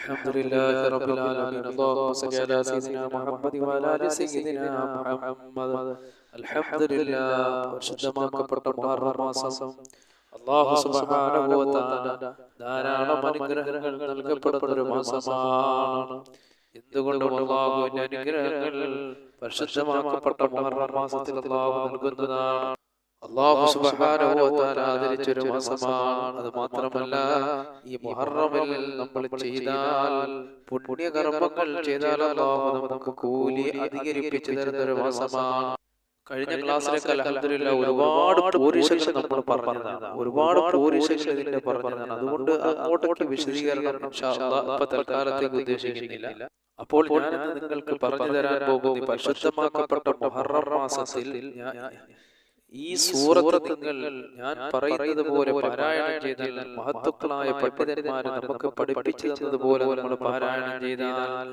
الحمد لله رب العالمين. اللهم صل على سيدنا محمد وعلى آل سيدنا محمد. الحمد لله. പരിശുദ്ധമാക്കപ്പെട്ട മുഹറം മാസം അല്ലാഹു സുബ്ഹാനഹു വ തആല ധാരാളം അനുഗ്രഹങ്ങൾ നൽകപ്പെടുന്ന ഒരു മാസമാണ്. എന്തുകൊണ്ടും അല്ലാഹുവിന്റെ അനുഗ്രഹങ്ങൾ പരിശുദ്ധമാക്കപ്പെട്ട മുഹറം മാസത്തിൽ അല്ലാഹു നൽകുന്നതാണ്. അല്ലാഹു സുബ്ഹാനഹു വ തആല ആദരിച്ചൊരു മാസമാണ്. അത് മാത്രമല്ല, ഈ മുഹറമിൽ നമ്മൾ ചെയ്താൽ പുണ്യകർമ്മങ്ങൾ ചെയ്താൽ അല്ലാഹു നമുക്ക് കൂലി അധികരിപ്പിച്ചു തരുന്ന ഒരു മാസമാണ്. കഴിഞ്ഞ ക്ലാസ്സിലൊക്കെ അൽഹംദുലില്ലാഹ് ഒരുപാട് പോരിശകൾ നമ്മൾ പറഞ്ഞതാണ്. ഒരുപാട് പോരിശകൾ ഇതിന്റെ പറഞ്ഞതാണ്. അതുകൊണ്ട് അങ്ങോട്ടേക്ക് വിശദീകരണം ഇൻഷാ അല്ലാഹ് ഇപ്പൊ തൽക്കാലത്തേക്ക് ഉദ്ദേശിക്കുന്നില്ല. അപ്പോൾ ഞാൻ നിങ്ങൾക്ക് പറഞ്ഞു തരാൻ പോകുന്ന പരിശുദ്ധമാക്കപ്പെട്ട മുഹറം മാസത്തിൽ ഈ സൂറത്ത് നിങ്ങൾ ഞാൻ പറയുന്നത് പോലെ പാരായണം ചെയ്താൽ, മഹത്തുക്കളായ പണ്ഡിതന്മാർ നമുക്ക് പഠിപ്പിച്ചു തന്നതുപോലെ നമ്മൾ പാരായണം ചെയ്താൽ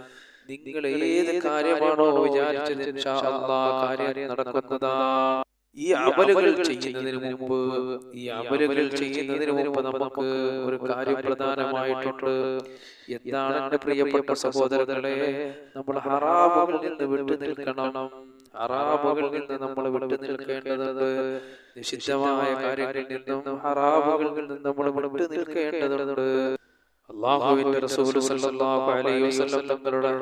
നിങ്ങൾ ഏത് കാര്യമാണോ വിചാരിച്ചത് ഇൻഷാ അല്ലാഹ് കാര്യം നടക്കുന്നതാണ്. ഈ അമലുകൾ ചെയ്യുന്നതിന് മുമ്പ് നമുക്ക് ഒരു കാര്യം പ്രധാനമായിട്ടുണ്ട്. എന്താണ് എന്റെ പ്രിയപ്പെട്ട സഹോദരങ്ങളെ? നമ്മൾ ഹറാമുകളിൽ നിന്ന് വിട്ടു നിൽക്കണം. ഹറാമുകളിൽ നിന്ന് നമ്മൾ വിട്ടു നിൽക്കേണ്ടതുണ്ട്. നിഷിദ്ധമായ കാര്യങ്ങളിൽ നിന്നും ഹറാമുകളിൽ നിന്നും നമ്മൾ വിട്ടു നിൽക്കേണ്ടതുണ്ട്. അല്ലാഹുവിന്റെ റസൂൽ സല്ലല്ലാഹു അലൈഹി വസല്ലം തങ്ങളുടെ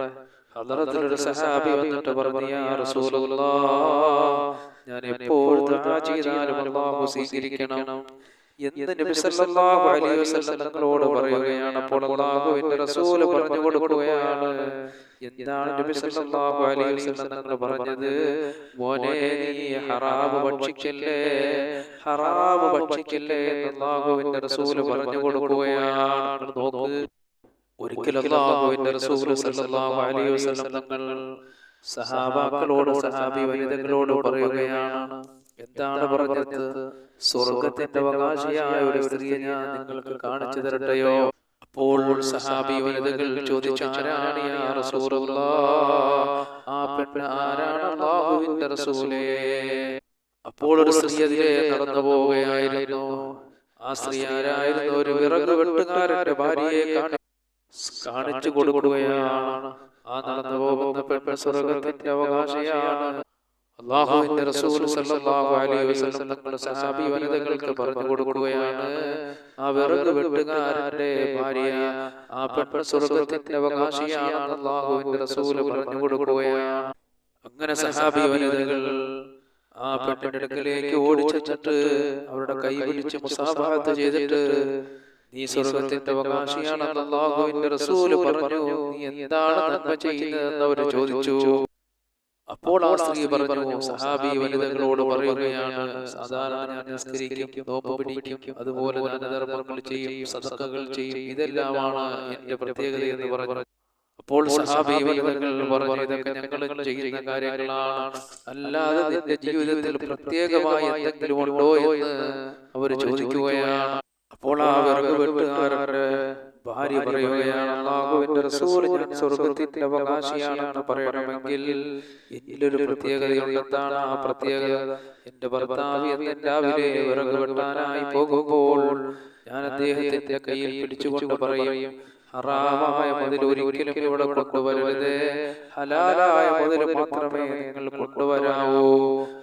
ഹദ്റത്തിൽ ഒരു സഹാബി വന്നിട്ട് പറഞ്ഞു, യാ റസൂലല്ലാഹ്, ഞാൻ എപ്പോൾ ദുആ ചെയ്താലും അല്ലാഹു സ്വീകരിക്കണം എന്ന് നബി സല്ലല്ലാഹു അലൈഹി വസല്ലം തങ്ങളോട് പറയുകയാണ്. അപ്പോൾ അല്ലാഹുവിന്റെ റസൂൽ പറഞ്ഞു കൊടുക്കുകയാണ്, എന്താണ് നബി സല്ലല്ലാഹു അലൈഹി വസല്ലം തങ്ങൾ പറഞ്ഞത്? മോനെ, നീ ഹറാമ് ഭക്ഷിക്കല്ലേ എന്ന് അല്ലാഹുവിന്റെ റസൂൽ പറഞ്ഞു കൊടുക്കുകയാണ്. നോക്ക്, ഒരിക്കൽ അല്ലാഹുവിന്റെ റസൂൽ സല്ലല്ലാഹു അലൈഹി വസല്ലം തങ്ങൾ സഹാബാക്കളോട്, സഹാബി വനിതകളോട് പറയുകയാണ്. എന്താണ് പറഞ്ഞത്? സ്വർഗ്ഗത്തിന്റെ അവകാശിയായ ഒരു സ്ത്രീയെ ഞാൻ നിങ്ങൾക്ക് കാണിച്ചു തരട്ടെയോ? അപ്പോൾ സഹാബി വനിതകൾ ചോദിച്ചു, ആരാണ് യാ റസൂലല്ലാഹ്? ആ പെണ്ണ് ആരാണ് അല്ലാഹുവിന്റെ റസൂലേ? അപ്പോൾ ഒരു സ്ത്രീ അതിലെ നടന്നു പോവുകയായിരുന്നു. ആ സ്ത്രീ ആരായിരുന്നു? ഒരു വിറക് വെട്ടുകാരന്റെ ഭാര്യയെ കാണിച്ചു കൊടുക്കുകയാണ്. ആ നടന്നു പോകുന്ന പെണ്ണ് സ്വർഗ്ഗത്തിന്റെ അവകാശിയാണ്. അല്ലാഹുവിന്റെ റസൂൽ സല്ലല്ലാഹു അലൈഹി വസല്ലം തങ്ങൾ സഹാബി വനിതകൾക്ക് പറഞ്ഞു കൊടുക്കുകയാണ്, ആ വിറക് വെട്ടുകാരന്റെ ഭാര്യ, ആ പെണ്ണ് സ്വർഗ്ഗത്തിന്റെ അവകാശിയാണെന്ന് അല്ലാഹുവിന്റെ റസൂൽ പറഞ്ഞു കൊടുക്കുകയാണ്. അങ്ങനെ സഹാബി വനിതകൾ ആ പെണ്ണിന്റെ അടുക്കലേക്ക് ഓടിച്ചെന്നിട്ട് അവരുടെ കൈ പിടിച്ച് മുസാഫഹത്ത് ചെയ്തിട്ട്, നീ സ്വർഗ്ഗത്തിന്റെ അവകാശിയാണെന്ന് അല്ലാഹുവിന്റെ റസൂൽ പറഞ്ഞു, നീ എന്താണ് നന്മ ചെയ്യുന്നതെന്ന് അവർ ചോദിച്ചു. അപ്പോൾ ആ സ്ത്രീ പറഞ്ഞു, സഹാബി വനിതകളോട് പറയുകയാണ്, സാധാരണ ഞാൻ നിസ്കരിക്കും, നോമ്പ് പിടിക്കും, അതുപോലെ ദാനധർമ്മങ്ങൾ ചെയ്യും, സദഖകൾ ചെയ്യും, ഇതെല്ലാമാണ് എന്റെ പ്രത്യേകത എന്ന് പറഞ്ഞു. അപ്പോൾ സഹാബി വനിതകൾ പറഞ്ഞു, ഇതൊക്കെ ഞങ്ങൾ ചെയ്യുന്ന കാര്യങ്ങളാണ്, അല്ലാതെ നിന്റെ ജീവിതത്തിൽ പ്രത്യേകമായി എന്തെങ്കിലും ഉണ്ടോ എന്ന് അവർ ചോദിക്കുകയാണ്. അപ്പോൾ ആ വിറക് വെട്ടുകാരന്റെ ഭാര്യ പറയുകയാണ്, അല്ലാഹുവിന്റെ റസൂൽ, ഞാൻ സ്വർഗ്ഗത്തിന്റെ അവകാശിയാണെന്ന് പറയണമെങ്കിൽ എന്നിലൊരു പ്രത്യേകതയുണ്ട്. എന്താണ് ആ പ്രത്യേകത? എന്റെ ഭർത്താവ് എന്ന് രാവിലെ വിറക് വെട്ടാനായി പോകുമ്പോൾ ഞാൻ അദ്ദേഹത്തിന്റെ കയ്യിൽ പിടിച്ചുകൊണ്ട് പറയും, ഹറാമായ മുതൽ ഒരിക്കലും ഇവിടെ കൊണ്ടുവരരുത്, ഹലാലായ മുതൽ മാത്രമേ നിങ്ങൾ കൊണ്ടുവരാവൂ.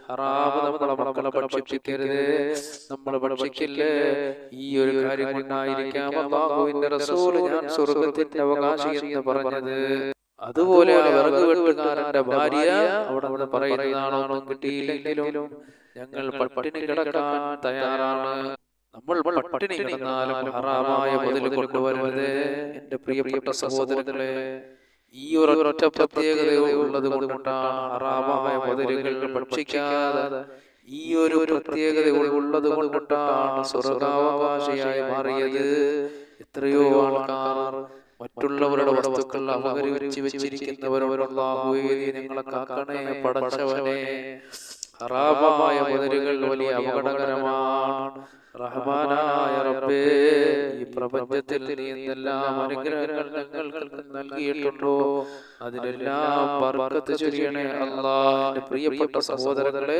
ഹറാമ് നമ്മളെ മക്കളെ ഭക്ഷിക്കരുത്, നമ്മൾ ഭക്ഷിക്കില്ലേ. ഈ ഒരു കാര്യം കൊണ്ടായിരിക്കാം അല്ലാഹുവിന്റെ റസൂൽ ഞാൻ സ്വർഗ്ഗത്തിന്റെ അവകാശി എന്ന് പറഞ്ഞത്. അതുപോലെ ആ വിറക് വെട്ടുകാരന്റെ ഭാര്യ അവിടെ പറയുന്നതാണോ, ഒന്നും കിട്ടിയില്ലെങ്കിലും ഞങ്ങൾ പട്ടിണി കിടക്കാൻ തയ്യാറാണ്, നമ്മൾ പട്ടിണി കിടന്നാലും ഹറാമായ മുതൽ കൊണ്ടുവരരുത്. എന്റെ പ്രിയപ്പെട്ട സഹോദരങ്ങളെ, ഈ ഒരൊറ്റ പ്രത്യേകത ഉള്ളത് കൊണ്ടാണ് ഹറാമായ മുതലുകൾ ഭക്ഷിക്കാതെ, ഈ ഒരു പ്രത്യേകത ഉള്ളത് കൊണ്ടാണ് സ്വർഗ്ഗാവകാശിയായി മാറിയത്. എത്രയോ ആൾക്കാർ മറ്റുള്ളവരുടെ വസ്തുക്കൾ അപകരിച്ച് വെച്ചിരിക്കുന്നവരോട് അല്ലാഹുവേ ഞങ്ങളെ കാക്കണേ പടച്ചവനെ. ഹറാമായ മുതലുകൾ വലിയ അപകടകരമാണ്. റഹ്മാനായ റബ്ബേ, ഈ പ്രപഞ്ചത്തിൽ നീ എന്തെല്ലാം അനുഗ്രഹങ്ങൾ ഞങ്ങൾക്ക് നൽകിയിട്ടുണ്ടോ അതിനെല്ലാം ബർക്കത്ത് ചൊരിയണേ അല്ലാഹ്. പ്രിയപ്പെട്ട സഹോദരങ്ങളെ,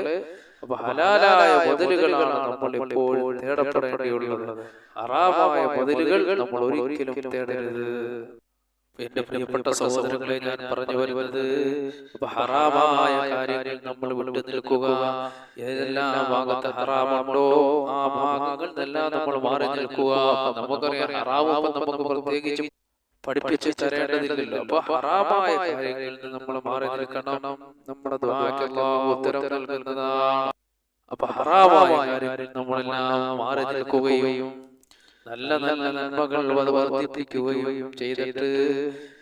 അപ്പൊ ഹലാലായ മുതലുകളാണ് നമ്മൾ ഇപ്പോൾ തേടപ്പെടേണ്ടിയുള്ളത്. ഹറാമായ മുതലുകൾ നമ്മൾ ഒരിക്കലും തേടരുത്. എന്റെ പ്രിയപ്പെട്ട സഹോദരങ്ങളെ, ഞാൻ പറഞ്ഞു വരുന്നത് ഹറാമായ കാര്യങ്ങൾ നമ്മൾ വിട്ടു നിൽക്കുക. ഏതെല്ലാം ഭാഗത്ത് ഹറാമുണ്ടോ ആ ഭാഗങ്ങളെല്ലാം നമ്മൾ മാറി നിൽക്കുക. നമുക്കറിയാം ഹറാമ് നമുക്ക് പ്രത്യേകിച്ച് പഠിപ്പിച്ച് തരേണ്ടതില്ലല്ലോ. അപ്പൊ ഹറാമായ കാര്യങ്ങളിൽ നിന്ന് നമ്മൾ മാറി നിൽക്കണം. നമ്മുടെ ദുആക്ക് അല്ലാഹു ഉത്തരം നൽകുന്നതാണ്. അപ്പൊ ഹറാമായ കാര്യങ്ങളിൽ നമ്മളെല്ലാം മാറി നിൽക്കുകയും നല്ല നല്ല നന്മകൾ വർദ്ധിപ്പിക്കുകയും ചെയ്തിട്ട്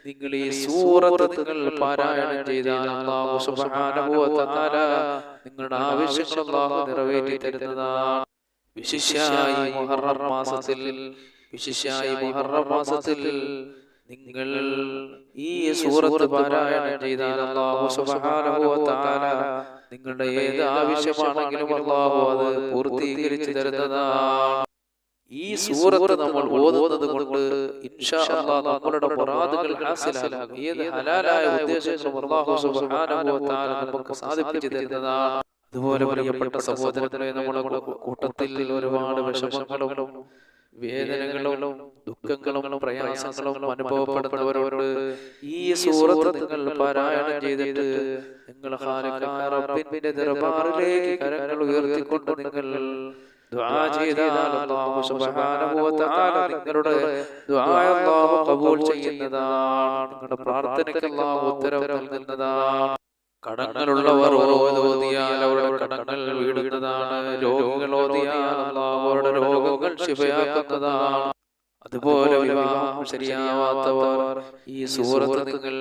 നിങ്ങൾ ഈ സൂറത്തുകൾ പാരായണം ചെയ്താൽ അല്ലാഹു സുബ്ഹാനഹു വ തആല നിങ്ങളുടെ ആവശ്യങ്ങൾ അല്ലാഹു നിറവേറ്റി തരുന്നതാണ്. വിശേഷായി മുഹറം മാസത്തിൽ നിങ്ങൾ ഈ സൂറത്ത് പാരായണം ചെയ്താൽ അല്ലാഹു സുബ്ഹാനഹു വ തആല നിങ്ങളുടെ ഏത് ആവശ്യമാണെങ്കിലും അല്ലാഹു അത് പൂർത്തീകരിച്ചു തരുന്നതാണ്. ഈ സൂറത്ത് നമ്മൾ ഓതുന്നത് കൊണ്ട് ഇൻഷാ അല്ലാഹ് നമ്മളുടെ മുറാദുകൾ ഹാസിലാകും. ഏത് ഹലാലായ ഉദ്ദേശങ്ങളും അല്ലാഹു സുബ്ഹാനഹു വ തആല നമുക്ക് സാധിപ്പിച്ചു തരുന്നതാണ്. അതുപോലെ പ്രിയപ്പെട്ട സഹോദരങ്ങളെ, നമ്മുടെ കൂട്ടത്തിൽ ഒരുപാട് വിഷമങ്ങളും വേദനകളും ദുഃഖങ്ങളും പ്രയാസങ്ങളും അനുഭവപ്പെടുന്നവരോട് ഈ സൂറത്ത് നിങ്ങൾ പാരായണം ചെയ്തിട്ട് നിങ്ങൾ ഖാലിഖായ റബ്ബിന്റെ ദർബാറിലേക്ക് കരങ്ങൾ ഉയർത്തിക്കൊണ്ട് നിങ്ങൾ ദുആ ചെയ്താൽ അല്ലാഹു സുബ്ഹാനഹു വ തആല നിങ്ങളുടെ ദുആ അല്ലാഹു ഖബൂൽ ചെയ്യുന്നതാണ്. നിങ്ങളുടെ പ്രാർത്ഥനയ്ക്ക് അല്ലാഹു ഉത്തരം നൽകുന്നതാണ്. കടങ്ങളുള്ളവർ ഓതിയാൽ അവരുടെ കടങ്ങൾ വീടുന്നതാണ്. രോഗികൾ ഓതിയാൽ അല്ലാഹു അവരുടെ രോഗങ്ങൾ ശിഫയാക്കുന്നതാണ്. അതുപോലെ വിവാഹം ശരിയാവാത്തവർ ഈ സൂറത്ത് നിങ്ങൾ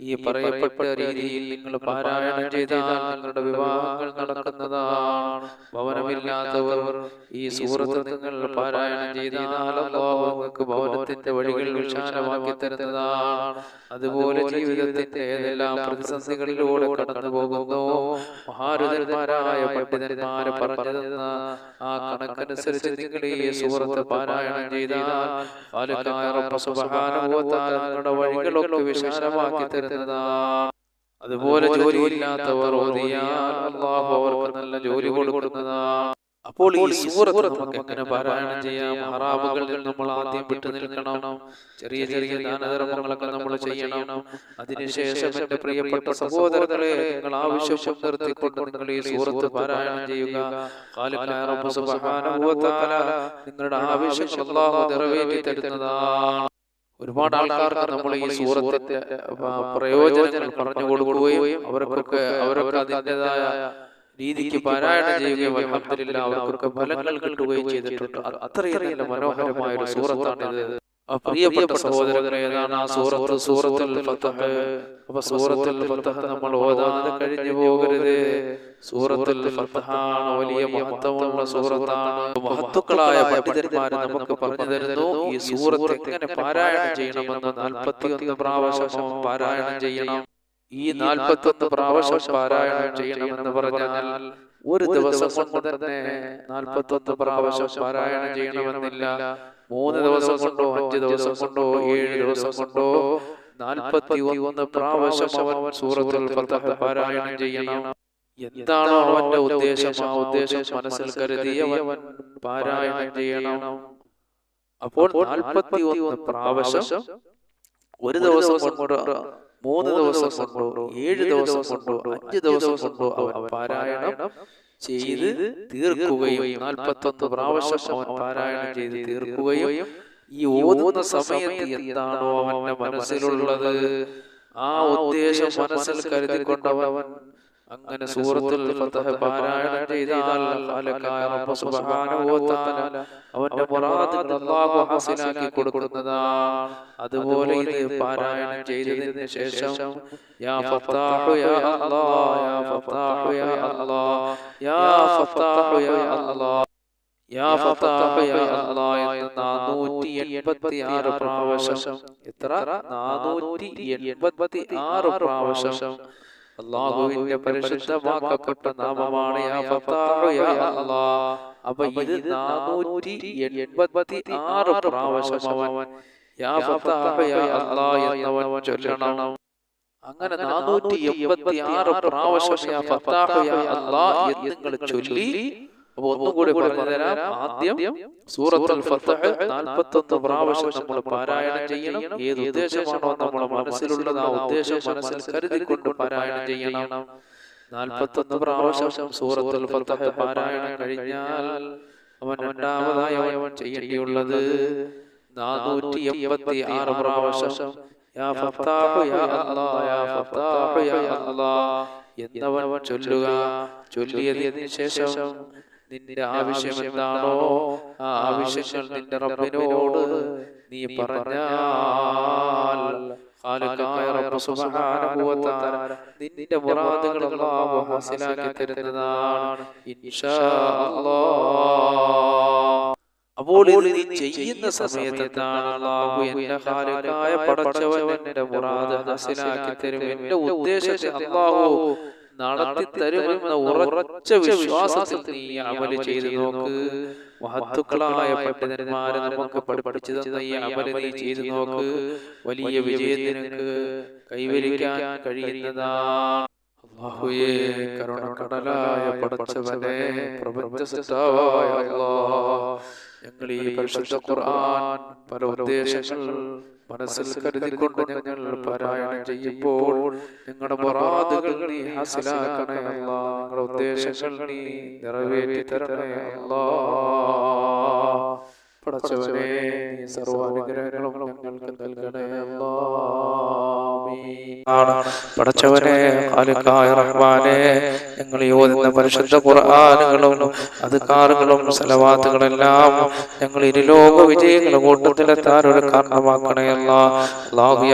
ഈ പറയപ്പെട്ട രീതിയിൽ നിങ്ങൾ പാരായണം ചെയ്താൽ നിങ്ങളുടെ വിവാഹങ്ങൾ നടക്കുന്നതാണ്. ഭവനമില്ലാത്തവർ ഈ സൂറത്ത് നിങ്ങൾ പാരായണം ചെയ്താൽ അല്ലാഹു നിങ്ങൾക്ക് ഭവനത്തിന്റെ വഴികൾ വിശാലമാക്കി തരുന്നതാണ്. അതുപോലെ ജീവിതത്തിന്റെ ഏതെല്ലാം പ്രതിസന്ധികളിലൂടെ കടന്നു പോകുന്നു മഹാരഥന്മാരായ പണ്ഡിതന്മാര് പറഞ്ഞു തന്ന ആ കണക്കനുസരിച്ച് നിങ്ങൾ ഈ സൂറത്ത് പാരായണം ചെയ്താൽ ഖാലിഖായ റബ്ബ് സുബ്ഹാനഹു വ തആല നിങ്ങളുടെ വഴികളൊക്കെ വിശാലമാക്കി തരുന്നതാണ്. അതുപോലെ ജോലിയില്ലാത്തവർ ഓതിയാൽ അല്ലാഹു അവർക്ക് നല്ല ജോലി കൊടുക്കുന്നതാണ്. അപ്പോൾ ഈ സൂറത്ത് നമുക്ക് എങ്ങനെ പാരായണം ചെയ്യാം? ഹറാമുകളിൽ നമ്മൾ ആദ്യം വിട്ടു നിൽക്കണം. ചെറിയ ചെറിയ ദാനധർമ്മങ്ങളൊക്കെ നമ്മൾ ചെയ്യണം. അതിനുശേഷം എന്റെ പ്രിയപ്പെട്ട സഹോദരങ്ങളെ, നിങ്ങൾ ആവശ്യം നിർത്തിക്കൊണ്ട് നിങ്ങൾ ഈ സൂറത്ത് പാരായണം ചെയ്യുക. ഖാലിഖായ റബ്ബ് സുബ്ഹാനഹു വ തആല നിങ്ങളുടെ ആവശ്യം അല്ലാഹു നിറവേറ്റി തരുന്നതാണ്. ഒരുപാട് ആൾക്കാർക്ക് നമ്മൾ ഈ സൂറത്തിന്റെ പ്രയോജനങ്ങൾ പറഞ്ഞു കൊടുക്കുകയും അവരൊക്കെ അതിൻ്റെതായ രീതിക്ക് പാരായണം ചെയ്യുകയും അൽഹംദുലില്ലാഹ് അവർക്കൊക്കെ ഫലങ്ങൾ കിട്ടുകയും ചെയ്തിട്ടുണ്ട്. അത്രയും മനോഹരമായ ഒരു സൂറത്താണിത്. പ്രിയപ്പെട്ട സഹോദരങ്ങളെ, ഏതാണ് ആ സൂറത്ത്? സൂറത്തുൽ ഫത്ഹ്. അപ്പൊ സൂറത്തുൽ ഫത്ഹ് നമ്മൾ ഓതാതെ കഴിഞ്ഞു പോകരുത്. സൂറത്തുൽ ഫത്ഹാണ് വലിയ മഹത്വമുള്ള സൂറത്താണ്. മഹത്തുക്കളായ പണ്ഡിതന്മാർ നമുക്ക് പറഞ്ഞു തരുന്നു ഈ സൂറത്ത് എങ്ങനെ പാരായണം ചെയ്യണമെന്ന്. 41 പ്രാവശ്യം പാരായണം ചെയ്യണം. ഈ 41 പ്രാവശ്യം പാരായണം ചെയ്യണമെന്ന് പറഞ്ഞാൽ ഒരു ദിവസം കൊണ്ട് തന്നെ 41 പ്രാവശ്യം പാരായണം ചെയ്യണമെന്നില്ല. 3 ദിവസം കൊണ്ടോ 5 ദിവസം കൊണ്ടോ 7 ദിവസം കൊണ്ടോ 41 പ്രാവശ്യം അവൻ സൂറത്തുൽ ഫത്ഹ് പാരായണം ചെയ്യണം. എന്താണോ അവന്റെ ഉദ്ദേശം ആ ഉദ്ദേശം മനസ്സിൽ കരുതി അവൻ പാരായണം ചെയ്യണം. അപ്പോൾ 41 പ്രാവശ്യം ഒരു ദിവസം കൊണ്ടോ 3 ദിവസം കൊണ്ടോ 7 ദിവസം കൊണ്ടോ 5 ദിവസം കൊണ്ടോ അവൻ പാരായണം ചെയ്ത് തീർക്കുകയും 41 പ്രാവശ്യം അവൻ പാരായണം ചെയ്ത് തീർക്കുകയും ഈ ഓതുന്ന സമയത്ത് എന്താണോ അവന്റെ മനസ്സിലുള്ളത് ആ ഉദ്ദേശം മനസ്സിൽ കരുതിക്കൊണ്ടവൻ അങ്ങനെ സൂറത്തുൽ ഫത്ഹ് പാരായണം ചെയ്താൽ ഖാലിഖായ റബ്ബ് സുബ്ഹാനഹു വ തആല അവന്റെ മുറാദുകൾ അല്ലാഹു ഹാസിലാക്കി കൊടുക്കുന്നതാണ്. അതുപോലെ ഇത് പാരായണം ചെയ്തതിന് ശേഷം യാ ഫത്താഹു യാ അല്ലാഹ്, യാ ഫത്താഹു യാ അല്ലാഹ്, യാ ഫത്താഹു യാ അല്ലാഹ്, യാ ഫത്താഹു യാ അല്ലാഹ് എന്ന് 486 പ്രാവശ്യം. എത്ര? 486 പ്രാവശ്യം. അല്ലാഹുവിന്റെ പരിശുദ്ധമാക്കപ്പെട്ട നാമമാണ് യാ ഫത്താഹു യാ അല്ലാഹ്. അപ്പൊ ഇത് 486 പ്രാവശ്യം അവൻ യാ ഫത്താഹു യാ അല്ലാഹ് എന്നവൻ ചൊല്ലണം. അങ്ങനെ 486 പ്രാവശ്യം യാ ഫത്താഹു യാ അല്ലാഹ് എന്ന് നിങ്ങൾ ചൊല്ലി അപ്പൊ ഒന്നുകൂടി പറഞ്ഞുതരാം. ആദ്യം സൂറത്തുൽ ഫത്ഹ് 41 പ്രാവശ്യം നമ്മൾ പാരായണം ചെയ്യണം. ഏത് ഉദ്ദേശമാണോ നമ്മുടെ മനസ്സിലുള്ളത് ആ ഉദ്ദേശം മനസ്സിൽ കരുതിക്കൊണ്ട് പാരായണം ചെയ്യണം. 41 പ്രാവശ്യം സൂറത്തുൽ ഫത്ഹ് പാരായണം കഴിഞ്ഞാൽ അവൻ രണ്ടാമതായി അവൻ ചെയ്യേണ്ടിയുള്ളത് 486 പ്രാവശ്യം യാ ഫത്താഹു യാ അല്ലാഹ് യാ ഫത്താഹു യാ അല്ലാഹ് എന്നവൻ ചൊല്ലുക. ചൊല്ലിയതിന് ശേഷം നിന്റെ ആവശ്യം എന്താണോ ആ ആവശ്യങ്ങൾ നിന്റെ റബ്ബിനോട് നീ പറഞ്ഞാൽ ഖാലിഖായ റബ്ബ് സുബ്ഹാനഹു വ തആല നിന്റെ മുറാദുകൾ അല്ലാഹു ഹാസിലാക്കി തരുന്നതാണ് ഇൻഷാ അല്ലാഹ്. അപ്പോൾ ഇത് നീ ചെയ്യുന്ന സമയത്ത് എന്താണ് അല്ലാഹു എന്റെ ഖാലിഖായ പടച്ചവൻ എന്റെ മുറാദ് ഹാസിലാക്കി തരും, എന്റെ ഉദ്ദേശത്തെ അല്ലാഹു നടത്തി തരുമെന്ന ഉറച്ച വിശ്വാസത്തിൽ നീ അമല് ചെയ്ത് നോക്ക്. മഹത്തുക്കളായ പണ്ഡിതന്മാരെ നമുക്ക് പഠിപ്പിച്ചു തന്ന ഈ അമല് നീ ചെയ്തു നോക്ക്. വലിയ വിജയത്തിനക്ക് കൈവരിക്കാൻ കഴിയുന്നതാണ്. അല്ലാഹുവേ, കരുണക്കടലായ പടച്ചവനെ, പ്രപഞ്ചസൃഷ്ടാവായ അല്ലാഹ്, ഞങ്ങൾ ഈ പരിശുദ്ധ ഖുർആൻ പല ഉദ്ദേശങ്ങൾ മനസ്സിൽ കരുതിക്കൊണ്ട് ഞങ്ങൾ പാരായണം ചെയ്യുമ്പോൾ ഞങ്ങളുടെ മുറാദുകൾ നീ ഹാസിലാക്കണേ അല്ലാഹ്, ഞങ്ങളുടെ ഉദ്ദേശങ്ങൾ നീ നിറവേറ്റി തരണേ അല്ലാഹ്. പടച്ചവനെ, നീ സർവ്വാനുഗ്രഹങ്ങളും ഞങ്ങൾക്ക് നൽകണേ അല്ലാഹ്. പടച്ചവനെ, ഖാലിഖായ റഹ്മാനെ, ഞങ്ങൾ ഓതുന്ന പരിശുദ്ധ ഖുർആനുകളും അദ്കാറുകളും സലവാത്തുകളെല്ലാം ഞങ്ങൾ ഇരുലോക വിജയങ്ങളുടെ കൂട്ടത്തിലെത്താൻ ഒരു കാരണമാക്കണേ അല്ലാഹ്.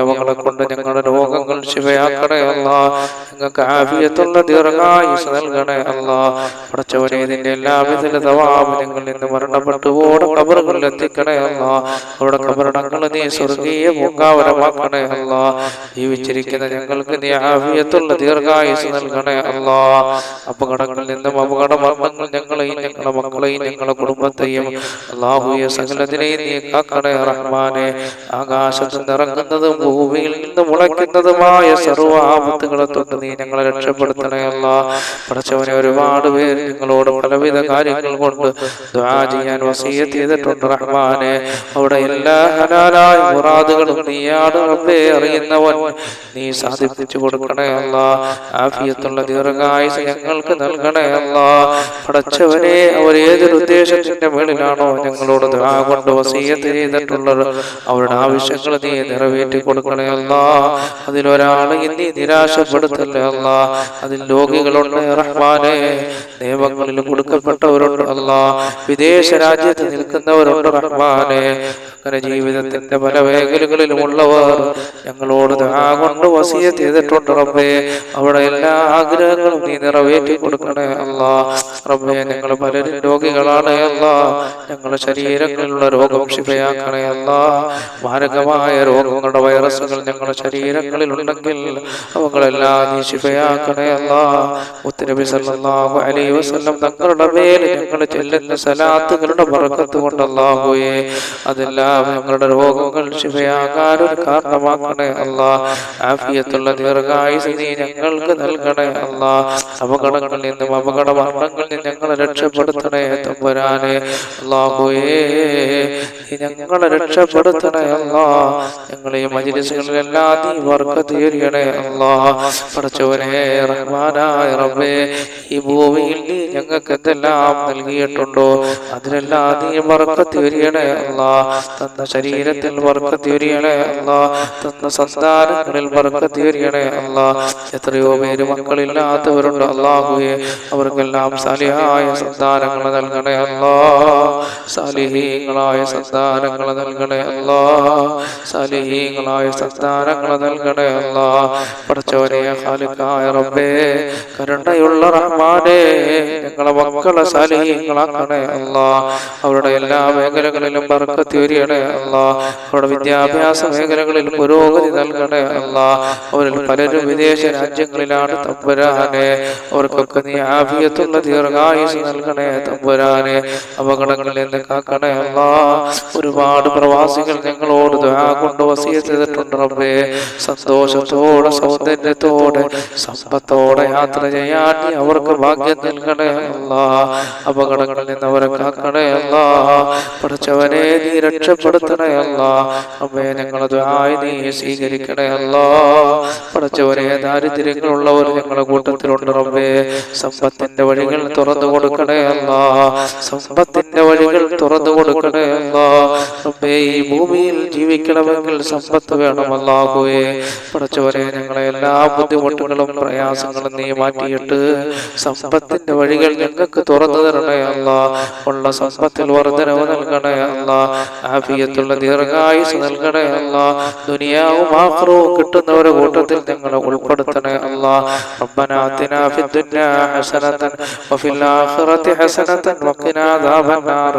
അവകളെ കൊണ്ട് ഞങ്ങളുടെ രോഗങ്ങൾ ശിവയാക്കണേ അല്ലാഹ്. ഞങ്ങൾക്ക് ആഫിയത്തുള്ള ദീർഘായുസ്സ് നൽകണേ അല്ലാഹ്. പടച്ചവനെ, ഇതിന്റെ എല്ലാവിധ തവാബ് ഞങ്ങൾ ഇന്ന് മരണപ്പെട്ടു ഓടെ ഖബറുകളിൽ എത്തിക്കണേ അല്ലാഹ്. അവിടെ ഖബറടങ്ങൾ നീ സ്വർഗീയ പൂങ്കാവനമാക്കണേ അല്ലാഹ്. ജീവിച്ചിരിക്കുന്ന ഞങ്ങൾക്ക് നീ ആഫിയത്തുള്ള ദീർഘായുസ്സ് നൽകണേ അല്ലാഹ്. അപകടങ്ങളിൽ നിന്നും അപകട മരണങ്ങൾ ഞങ്ങളെയും ഞങ്ങളുടെ മക്കളെയും ഞങ്ങളുടെ കുടുംബത്തെയും അല്ലാഹുവേ സകലത്തിനെയും നീ കാക്കണേ റഹ്മാനെ. ആകാശത്ത് നിറങ്ങുന്നതും ഭൂമിയിൽ നിന്ന് മുളയ്ക്കുന്നതുമായ സർവ്വ ആപത്തുകളെ തൊട്ട് നീ ഞങ്ങളെ രക്ഷപ്പെടുത്തണേ അല്ലാഹ്. പടച്ചവനെ, ഒരുപാട് പേര് ഞങ്ങളോട് പലവിധ കാര്യങ്ങൾ കൊണ്ട് ദുആ ചെയ്യാൻ വസിയ്യത്ത് ചെയ്തിട്ടുണ്ട് റഹ്മാനെ. അവിടെ എല്ലാ ഹലാലായ മുറാദുകളും നീയാണ് റബ്ബേ അറിയുന്നവൻ, നീ സാധിപ്പിച്ചു കൊടുക്കണേ അല്ലാഹ്. ആഫിയത്തുള്ള ദീർഘായുസ്സ് ഞങ്ങൾക്ക് നൽകണേ അല്ലാഹ്. പടച്ചവനെ, അവർ ഏതൊരു ഉദ്ദേശത്തിന്റെ മേളിലാണോ ഞങ്ങളോട് ദുആ കൊണ്ട് വസിയ്യത്ത് ചെയ്തിട്ടുള്ളത് അവരുടെ ആവശ്യങ്ങൾ നീ നിറവേറ്റി കൊടുക്കണേ അല്ലാഹ്. അതിലൊരാളെയും നീ നിരാശപ്പെടുത്തല്ലേ അല്ലാഹ്. അതിൽ രോഗികളുണ്ട് റഹ്മാനെ, നിയമങ്ങളിൽ കൊടുക്കപ്പെട്ടവരുണ്ട് അല്ലാഹ്, വിദേശ രാജ്യത്ത് നിൽക്കുന്നവരുണ്ട് റഹ്മാനെ. അങ്ങനെ ജീവിതത്തിന്റെ പല മേഖലകളിലുമുള്ളവർ ഞങ്ങളോട് ദുആ കൊണ്ട് വസിയ്യത്ത് ചെയ്തിട്ടുണ്ട് റബ്ബേ. അവിടെ എല്ലാ ആഗ്രഹങ്ങളും നീ നിറവേറ്റി കൊടുക്കണേ അല്ലാഹ്. റബ്ബേ, ഞങ്ങൾ പലരും രോഗികളാണ് അല്ലാഹ്. ഞങ്ങളുടെ ശരീരങ്ങളിലുള്ള രോഗം ശിഫയാക്കണേ അല്ലാഹ്. മാരകമായ രോഗങ്ങളുടെ വൈറസുകൾ ഞങ്ങളുടെ ശരീരങ്ങളിൽ ഉണ്ടെങ്കിൽ അവകളെല്ലാം നീ ശിഫയാക്കണേ അല്ലാഹ്. മുത്തുനബി സല്ലല്ലാഹു അലൈഹി വസല്ലം തങ്ങളുടെ മേൽ ഞങ്ങൾ ചെല്ലുന്ന സലാത്തുകളുടെ ബറക്കത്ത് കൊണ്ട് അല്ലാഹുവേ അതെല്ലാം ഞങ്ങളുടെ രോഗങ്ങൾ ശിഫയാകാൻ ഒരു കാരണമാക്കണേ അല്ലാഹ്. ആഫിയത്തുള്ള ദീർഘായുസ്സ് നീ ഞങ്ങൾക്ക് നൽകണേ അല്ലാഹ്. അപകടങ്ങളിൽ നിന്നും അപകട മരണങ്ങളിൽ നിന്നും ഞങ്ങളെ രക്ഷപ്പെടുത്തണേ തമ്പുരാനെ. അല്ലാഹുവേ, ഞങ്ങളെ രക്ഷപ്പെടുത്തണേ അല്ലാഹ്. ഞങ്ങളെ ഈ മജ്‌ലിസുകളിലെല്ലാം നീ ബർക്കത്ത് ചൊരിയണേ അല്ലാഹ്. പടച്ചവനെ, റഹ്മാനായ റബ്ബേ, ഈ ഭൂമിയിൽ നീ ഞങ്ങൾക്ക് എന്തെല്ലാം നൽകിയിട്ടുണ്ടോ അതിലെല്ലാം നീ ബർക്കത്ത് ചൊരിയണേ അല്ലാഹ്. തന്ന ശരീരത്തിൽ ബർക്കത്ത് ചൊരിയണേ അല്ലാഹ്. തന്ന സന്താനങ്ങളിൽ ബർക്കത്ത് ചൊരിയണേ അല്ലാഹ്. എത്രയോ പേര് മക്കളില്ലാത്തവരുണ്ട് അല്ലാഹുവേ, അവർക്കെല്ലാം സാലിഹായ സന്താനങ്ങൾ നൽകണേ അല്ലാഹ്. സാലിഹീങ്ങളായ സന്താനങ്ങൾ നൽകണേ അല്ലാഹ്. സാലിഹീങ്ങളായ സന്താനങ്ങൾ നൽകണേ അല്ലാഹ്. പടച്ചവനെ, ഖാലിഖായ റബ്ബേ, കരുണയുള്ള റഹ്മാനെ, ഞങ്ങളെ മക്കളെ സാലിഹീങ്ങളാക്കണേ അല്ലാഹ്. അവരുടെ എല്ലാ മേഖലകളിലും ബർക്കത്ത് ചൊരിയണേ അല്ലാഹ്. അവരുടെ വിദ്യാഭ്യാസ മേഖലകളിൽ പുരോഗതി നൽകണേ അല്ലാഹ്. അവരിൽ പലരും വിദേശ രാജ്യങ്ങളിലാണ് തമ്പുരാനെ. അവർക്കൊക്കെ നീ ആഫിയത്തുള്ള ദീർഘായുസ് നൽകണേ തമ്പുരാനെ. അപകടങ്ങളിൽ നിന്ന് കാക്കണേ അല്ലാ. ഒരുപാട് പ്രവാസികൾ ഞങ്ങളോട് ദുആ കൊണ്ട് വസിയത്ത് ചെയ്തിട്ടുണ്ട് റബ്ബേ. സന്തോഷത്തോടെ സൗന്ദര്യത്തോടെ സമ്പത്തോടെ യാത്ര ചെയ്യാൻ നീ അവർക്ക് ഭാഗ്യം നൽകണേ അല്ലാ. അപകടങ്ങളിൽ നിന്ന് അവരെ കാക്കണേ അല്ലാ. പഠിച്ചവനെ നീ രക്ഷപ്പെടുത്തണേ അല്ലാ. റബ്ബേ ഞങ്ങളെ ദുആ നീ സ്വീകരിക്കണേ അല്ലാ. പഠിച്ചവനെ ദാരിദ്ര്യങ്ങളുള്ളവർ ഞങ്ങളുടെ കൂട്ടത്തിലുണ്ട് റബ്ബേ. സമ്പത്തിന്റെ വഴികൾ തുറന്നു കൊടുക്കണേ അല്ലാ. സമ്പത്തിന്റെ വഴികൾ തുറന്നു കൊടുക്കണേ അല്ലാ. റബ്ബേ ഈ ഭൂമിയിൽ ജീവിക്കണമെങ്കിൽ സമ്പത്ത് വേണം അല്ലാഹുവേ. പഠിച്ചവനെ ഞങ്ങളെ എല്ലാ ബുദ്ധിമുട്ടുകളും പ്രയാസങ്ങളും നീ മാറ്റിയിട്ട് സമ്പത്തിന്റെ വഴികൾ ഞങ്ങൾക്ക് തുറന്നു തരണേ അല്ലാ. ഉള്ള സമ്പത്തിൽ വർദ്ധനവ് നൽകണേ അല്ലാ. ആഫിയത്തുള്ള ദീർഘായുസ് നൽകണേ അല്ലാ. ദുനിയാവും ആഖിറവും കിട്ടുന്നവരുടെ കൂട്ടത്തിൽ ഞങ്ങളെ ഉൾപ്പെടുത്തണേ അല്ലാ. റബ്ബനാ ആതിനാ ഫിദ്ദുനിയാ ഹസനതൻ വഫിൽ ആഖിറതി ഹസനതൻ വഖിനാ അദാബന്നാർ.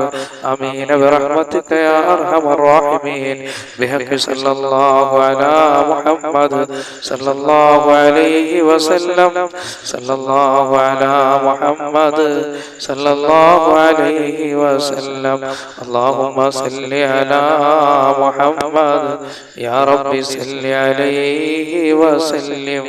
ആമീൻ ബിറഹ്മതിക യാ അർഹമർ റഹീമീൻ. ബിഹഖി സല്ലല്ലാഹു അലാ മുഹമ്മദ് സല്ലല്ലാഹു അലൈഹി വസല്ലം. സല്ലല്ലാഹു അലാ മുഹമ്മദ് സല്ലല്ലാഹു അലൈഹി വസല്ലം. അല്ലാഹുമ്മ സല്ലി അലാ മുഹമ്മദ് യാ റബ്ബി സല്ലി അലൈഹി വസല്ലം.